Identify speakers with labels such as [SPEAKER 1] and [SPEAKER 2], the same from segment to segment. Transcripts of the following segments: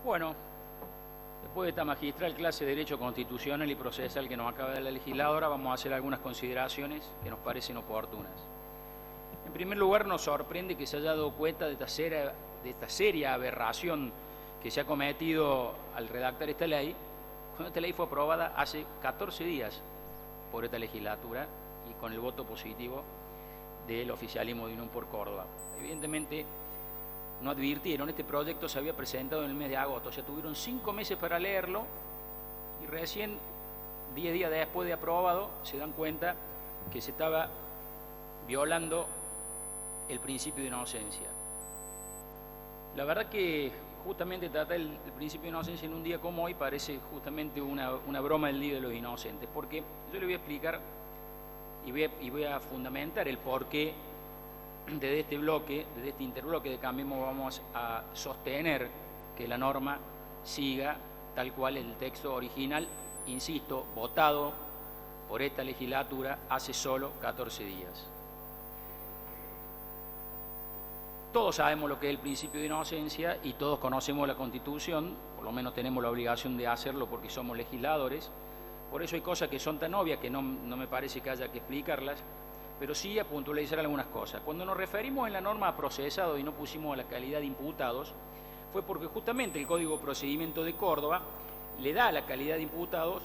[SPEAKER 1] Bueno, después de esta magistral clase de Derecho Constitucional y Procesal que nos acaba de dar la legisladora, vamos a hacer algunas consideraciones que nos parecen oportunas. En primer lugar, nos sorprende que se haya dado cuenta de esta seria aberración que se ha cometido al redactar esta ley, cuando esta ley fue aprobada hace 14 días por esta legislatura y con el voto positivo del oficialismo de Unión por Córdoba. Evidentemente, no advirtieron, este proyecto se había presentado en el mes de agosto, o sea, tuvieron 5 meses para leerlo y recién 10 días después de aprobado se dan cuenta que se estaba violando el principio de inocencia. La verdad que justamente tratar el principio de inocencia en un día como hoy parece justamente una broma del Día de los Inocentes, porque yo le voy a explicar y voy a fundamentar el porqué desde este bloque, desde este interbloque de Cambiemos, vamos a sostener que la norma siga tal cual el texto original, insisto, votado por esta legislatura hace solo 14 días. Todos sabemos lo que es el principio de inocencia y todos conocemos la Constitución, por lo menos tenemos la obligación de hacerlo porque somos legisladores. Por eso hay cosas que son tan obvias que no me parece que haya que explicarlas, pero sí a puntualizar algunas cosas. Cuando nos referimos en la norma a procesado y no pusimos la calidad de imputados, fue porque justamente el Código de Procedimiento de Córdoba le da la calidad de imputados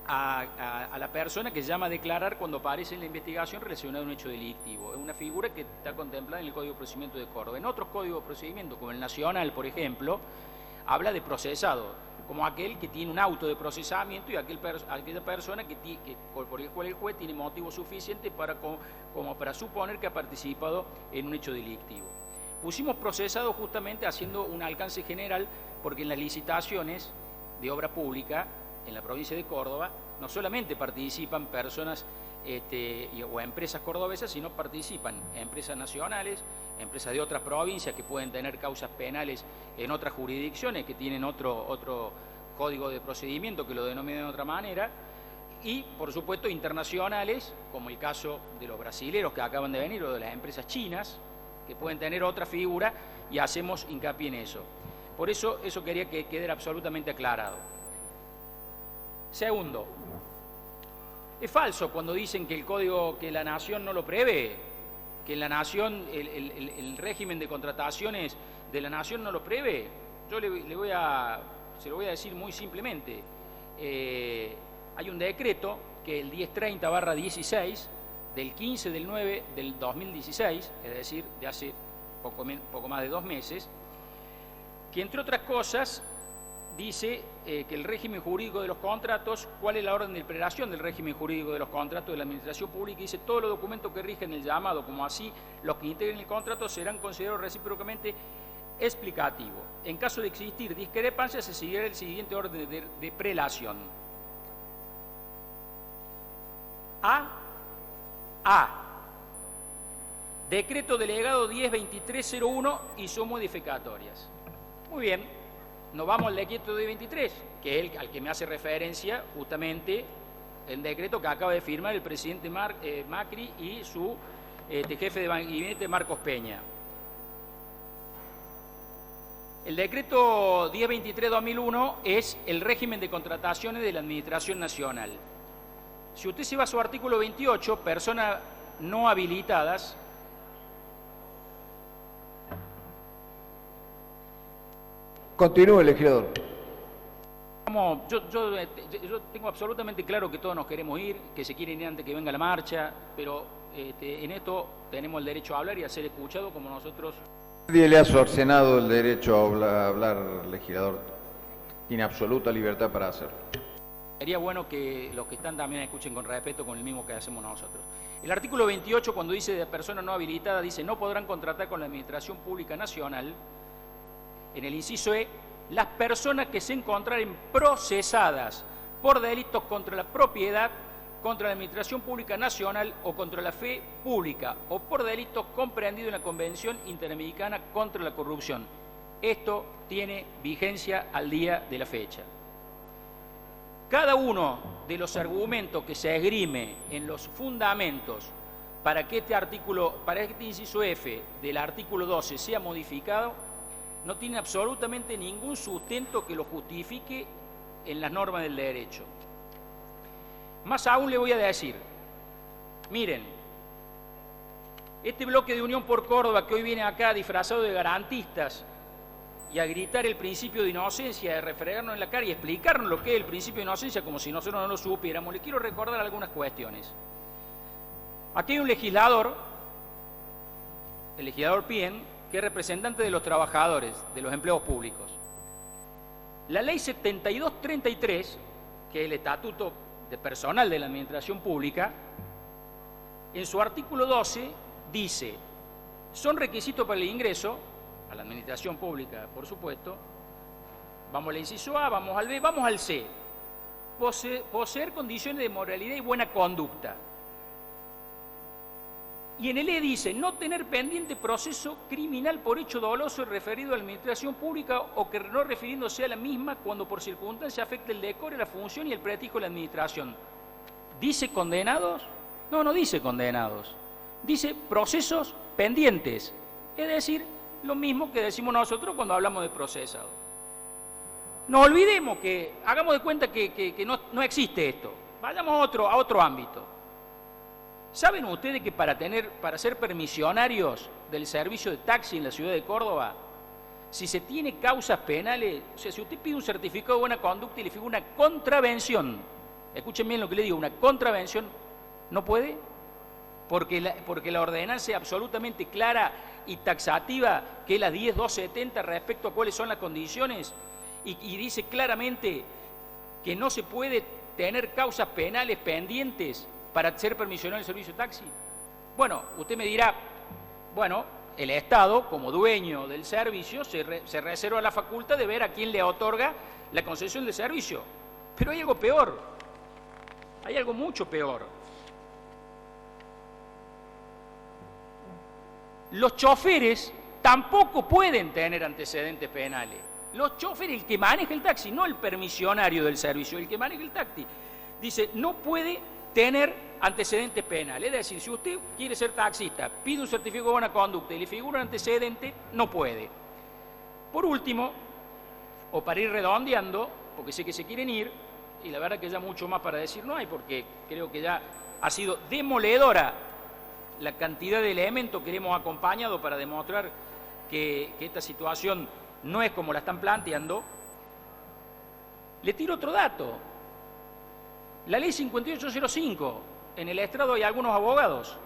[SPEAKER 1] a la persona que llama a declarar cuando aparece en la investigación relacionada a un hecho delictivo. Es una figura que está contemplada en el Código de Procedimiento de Córdoba. En otros códigos de procedimiento, como el Nacional, por ejemplo, habla de procesado, como aquel que tiene un auto de procesamiento y aquella persona por el cual el juez tiene motivo suficiente como para suponer que ha participado en un hecho delictivo. Pusimos procesado justamente haciendo un alcance general porque en las licitaciones de obra pública en la provincia de Córdoba no solamente participan personas o empresas cordobesas, sino participan empresas nacionales, empresas de otras provincias que pueden tener causas penales en otras jurisdicciones que tienen otro código de procedimiento que lo denominan de otra manera, y por supuesto internacionales, como el caso de los brasileros que acaban de venir o de las empresas chinas que pueden tener otra figura, y hacemos hincapié en eso. Por eso quería que quede absolutamente aclarado. Segundo, es falso cuando dicen que el código, que la nación no lo prevé, que la nación, el régimen de contrataciones de la nación no lo prevé. Yo se lo voy a decir muy simplemente. Hay un decreto que es el 1030/16 del 15 del 9 del 2016, es decir, de hace poco más de 2 meses, que entre otras cosas dice que el régimen jurídico de los contratos, ¿cuál es la orden de operación del régimen jurídico de los contratos de la administración pública? Dice, todos los documentos que rigen el llamado, como así los que integren el contrato, serán considerados recíprocamente explicativos. En caso de existir discrepancias, se seguirá el siguiente orden de prelación. A. Decreto delegado 102301 y sus modificatorias. Muy bien. Nos vamos al decreto de 23, que es al que me hace referencia justamente el decreto que acaba de firmar el presidente Macri y su jefe de gabinete Marcos Peña. El decreto 1023/2001 es el régimen de contrataciones de la Administración Nacional. Si usted se va a su artículo 28, personas no habilitadas,
[SPEAKER 2] continúe, legislador.
[SPEAKER 1] Yo tengo absolutamente claro que todos nos queremos ir, que se quieren ir antes que venga la marcha, pero en esto tenemos el derecho a hablar y a ser escuchados como nosotros.
[SPEAKER 2] Nadie le ha cercenado el derecho a hablar, legislador. Tiene absoluta libertad para hacerlo.
[SPEAKER 1] Sería bueno que los que están también escuchen con respeto con el mismo que hacemos nosotros. El artículo 28, cuando dice de persona no habilitada, dice no podrán contratar con la Administración Pública Nacional. En el inciso E, las personas que se encontraren procesadas por delitos contra la propiedad, contra la Administración Pública Nacional o contra la fe pública, o por delitos comprendidos en la Convención Interamericana contra la Corrupción. Esto tiene vigencia al día de la fecha. Cada uno de los argumentos que se esgrime en los fundamentos para que este inciso F del artículo 12 sea modificado, no tienen absolutamente ningún sustento que lo justifique en las normas del derecho. Más aún le voy a decir, miren, este bloque de Unión por Córdoba que hoy viene acá disfrazado de garantistas y a gritar el principio de inocencia, de refregarnos en la cara y explicarnos lo que es el principio de inocencia como si nosotros no lo supiéramos, les quiero recordar algunas cuestiones. Aquí hay un legislador, el legislador Pien, que es representante de los trabajadores, de los empleados públicos. La ley 7233, que es el estatuto de personal de la administración pública, en su artículo 12 dice, son requisitos para el ingreso a la administración pública, por supuesto, vamos al inciso A, vamos al B, vamos al C, poseer condiciones de moralidad y buena conducta. Y en el E dice, no tener pendiente proceso criminal por hecho doloso referido a la administración pública o que no refiriéndose a la misma cuando por circunstancia afecte el decoro, la función y el prestigio de la administración. ¿Dice condenados? No, no dice condenados. Dice procesos pendientes. Es decir, lo mismo que decimos nosotros cuando hablamos de procesado. No olvidemos que, hagamos de cuenta que no existe esto. Vayamos a otro ámbito. ¿Saben ustedes que para ser permisionarios del servicio de taxi en la ciudad de Córdoba, si se tiene causas penales, o sea, si usted pide un certificado de buena conducta y le figura una contravención, escuchen bien lo que le digo, una contravención, ¿no puede? Porque la ordenanza es absolutamente clara y taxativa, que es la 10.270 respecto a cuáles son las condiciones, y dice claramente que no se puede tener causas penales pendientes para ser permisionado el servicio de taxi. Bueno, usted me dirá, bueno, el Estado, como dueño del servicio, se reserva la facultad de ver a quién le otorga la concesión del servicio. Pero hay algo peor, hay algo mucho peor. Los choferes tampoco pueden tener antecedentes penales. Los choferes, el que maneja el taxi, no el permisionario del servicio, el que maneja el taxi, dice, no puede tener antecedentes penales. Es decir, si usted quiere ser taxista, pide un certificado de buena conducta y le figura un antecedente, no puede. Por último, o para ir redondeando, porque sé que se quieren ir, y la verdad que ya mucho más para decir no hay, porque creo que ya ha sido demoledora la cantidad de elementos que le hemos acompañado para demostrar que esta situación no es como la están planteando. Le tiro otro dato. La ley 5805, en el estrado hay algunos abogados,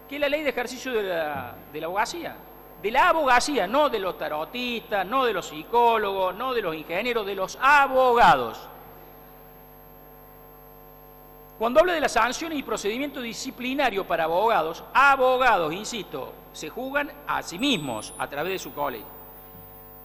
[SPEAKER 1] que es la ley de ejercicio de la abogacía. De la abogacía, no de los tarotistas, no de los psicólogos, no de los ingenieros, de los abogados. Cuando habla de las sanciones y procedimiento disciplinario para abogados, insisto, se juzgan a sí mismos a través de su colegio.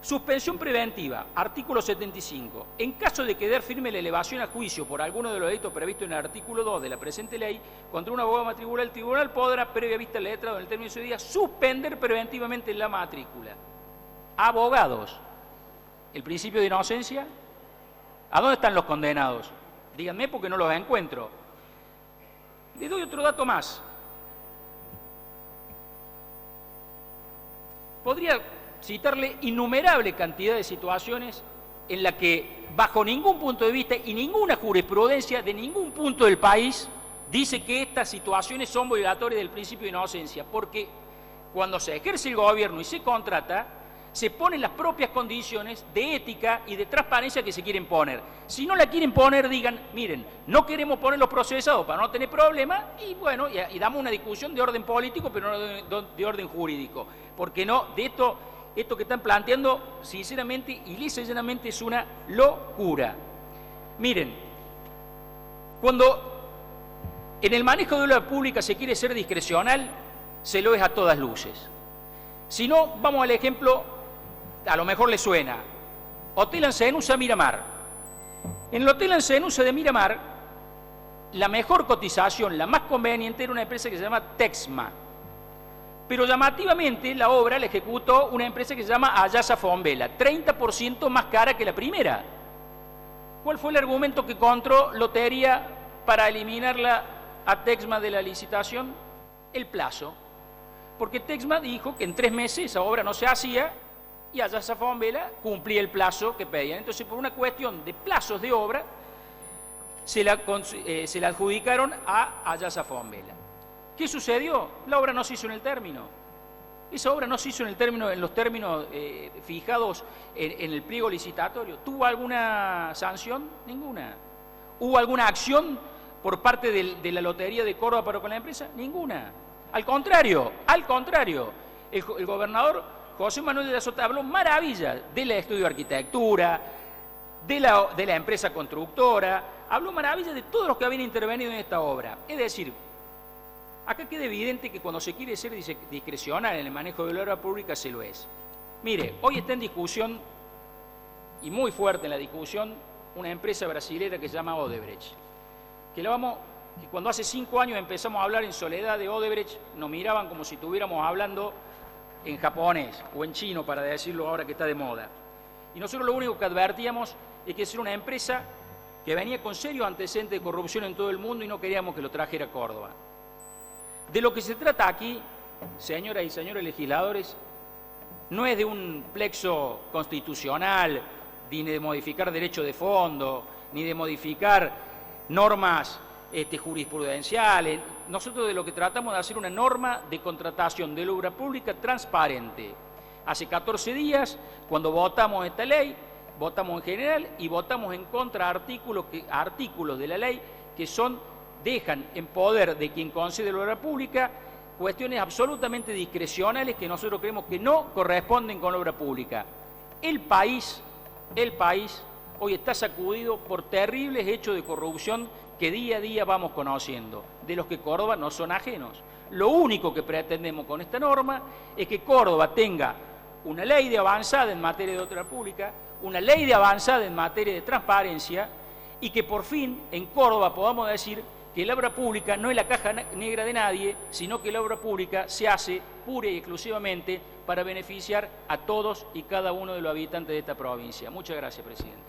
[SPEAKER 1] Suspensión preventiva, artículo 75. En caso de quedar firme la elevación a juicio por alguno de los delitos previstos en el artículo 2 de la presente ley, contra un abogado matricular, el tribunal podrá, previa vista al letrado en el término de 6 días, suspender preventivamente la matrícula. Abogados, ¿el principio de inocencia? ¿A dónde están los condenados? Díganme porque no los encuentro. Les doy otro dato más. Podría citarle innumerable cantidad de situaciones en las que, bajo ningún punto de vista y ninguna jurisprudencia de ningún punto del país, dice que estas situaciones son violatorias del principio de inocencia, porque cuando se ejerce el gobierno y se contrata, se ponen las propias condiciones de ética y de transparencia que se quieren poner. Si no la quieren poner, digan, miren, no queremos poner los procesados para no tener problemas, y bueno, y damos una discusión de orden político, pero no de orden jurídico, porque no, de esto que están planteando, sinceramente y lisa y llanamente, es una locura. Miren, cuando en el manejo de la pública se quiere ser discrecional, se lo es a todas luces. Si no, vamos al ejemplo, a lo mejor le suena. Hotel Ancenusa Miramar. En el Hotel Ancenusa de Miramar, la mejor cotización, la más conveniente, era una empresa que se llama Texma. Pero llamativamente la obra la ejecutó una empresa que se llama Ayasa Fombela, 30% más cara que la primera. ¿Cuál fue el argumento que encontró Lotería para eliminarla a Texma de la licitación? El plazo. Porque Texma dijo que en 3 meses esa obra no se hacía y Ayasa Fombela cumplía el plazo que pedían. Entonces, por una cuestión de plazos de obra, se la adjudicaron a Ayasa Fombela. ¿Qué sucedió? La obra no se hizo en el término. Esa obra no se hizo en los términos fijados en el pliego licitatorio. ¿Tuvo alguna sanción? Ninguna. ¿Hubo alguna acción por parte de la Lotería de Córdoba para con la empresa? Ninguna. Al contrario, el gobernador José Manuel de la Sota habló maravillas del estudio de arquitectura, de la empresa constructora, habló maravillas de todos los que habían intervenido en esta obra. Es decir, acá queda evidente que cuando se quiere ser discrecional en el manejo de la obra pública se lo es. Mire, hoy está en discusión, y muy fuerte en la discusión, una empresa brasilera que se llama Odebrecht. Que cuando hace 5 años empezamos a hablar en soledad de Odebrecht, nos miraban como si estuviéramos hablando en japonés o en chino, para decirlo ahora que está de moda. Y nosotros lo único que advertíamos es que era una empresa que venía con serios antecedentes de corrupción en todo el mundo y no queríamos que lo trajera a Córdoba. De lo que se trata aquí, señoras y señores legisladores, no es de un plexo constitucional, ni de modificar derechos de fondo, ni de modificar normas jurisprudenciales. Nosotros de lo que tratamos de hacer una norma de contratación de la obra pública transparente. Hace 14 días, cuando votamos esta ley, votamos en general y votamos en contra artículos de la ley que dejan en poder de quien concede la obra pública cuestiones absolutamente discrecionales que nosotros creemos que no corresponden con la obra pública. El país hoy está sacudido por terribles hechos de corrupción que día a día vamos conociendo, de los que Córdoba no son ajenos. Lo único que pretendemos con esta norma es que Córdoba tenga una ley de avanzada en materia de obra pública, una ley de avanzada en materia de transparencia, y que por fin en Córdoba podamos decir que la obra pública no es la caja negra de nadie, sino que la obra pública se hace pura y exclusivamente para beneficiar a todos y cada uno de los habitantes de esta provincia. Muchas gracias, presidente.